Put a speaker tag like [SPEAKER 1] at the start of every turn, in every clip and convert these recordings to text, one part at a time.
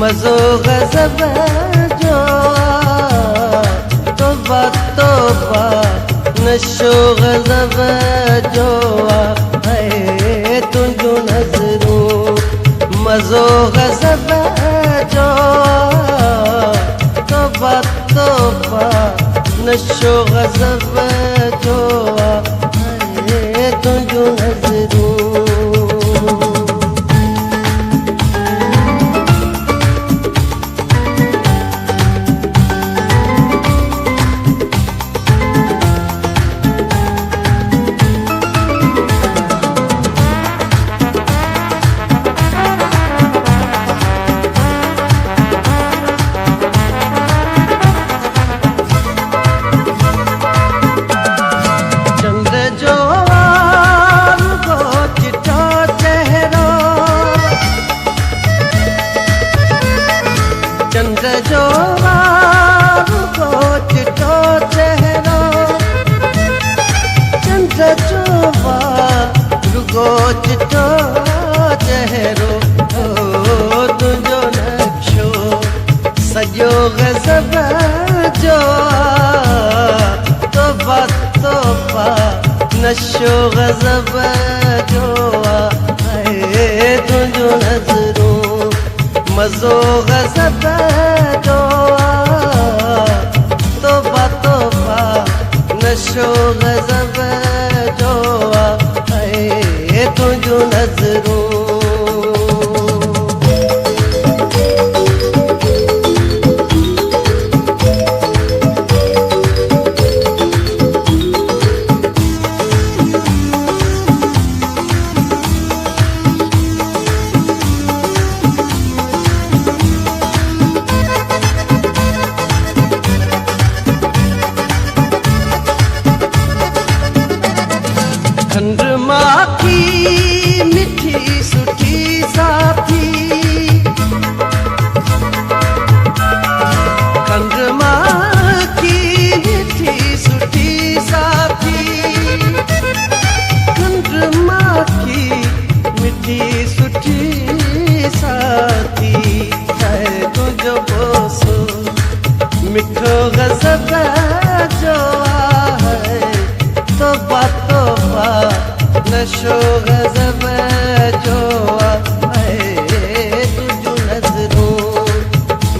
[SPEAKER 1] मज़ो गज़ब जो तौबा तौबा नशो गज़ब जो है तुझो नज़रूं मज़ो गज़ब जो तौबा तौबा नशो गज़ब जो है तुझो नज़रूं चंद्र जो रुगो चिटो चेहरो चंद्र जो रुगो चिटो चेहरो तुझो नक्शो सजो गज़ब जो तौबा तौबा नशो गज़ब जो है तुझो नज़रूं मज़ो गज़ब जो तौबा तौबा नशो गज़ब जो है तुझो नज़रूं चंद्रमा की मिठी सुठी साथी चंद्रमा की मिठी सुठी साथी चंद्रमा की मिठी सुठी साथी है तुझो बोसो मिठो गज़ब जो है तौबा तौबा नशो गज़ब जो है तुझो नज़रूं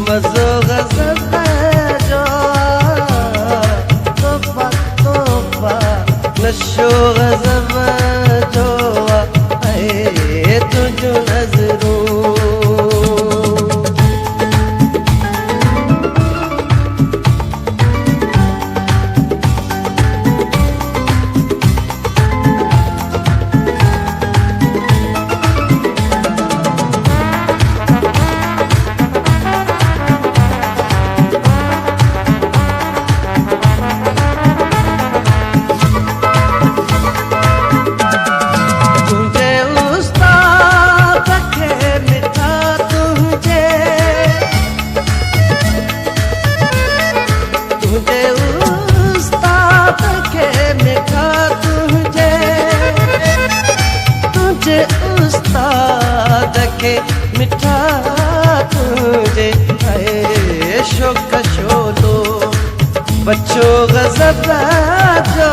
[SPEAKER 1] मज़ो गज़ब जो तौबा तौबा नशो गज़ब जो है तुझो नज़रूं उस्ताद के मिठा तुझे है शोक शोलो बच्चों गज़ब जो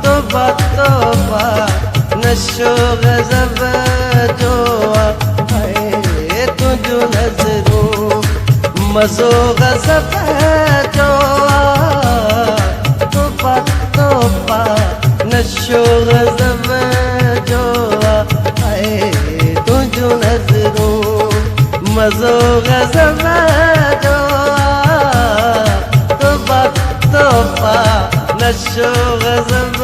[SPEAKER 1] तौबा तौबा नशो गज़ब जो है तुझो नज़रूं मज़ो गज़ब जो तौबा तौबा नशो गज़ब जो है तुझो नज़रूं मज़ो गज़ब जो तौबा तौबा नशो गज़ब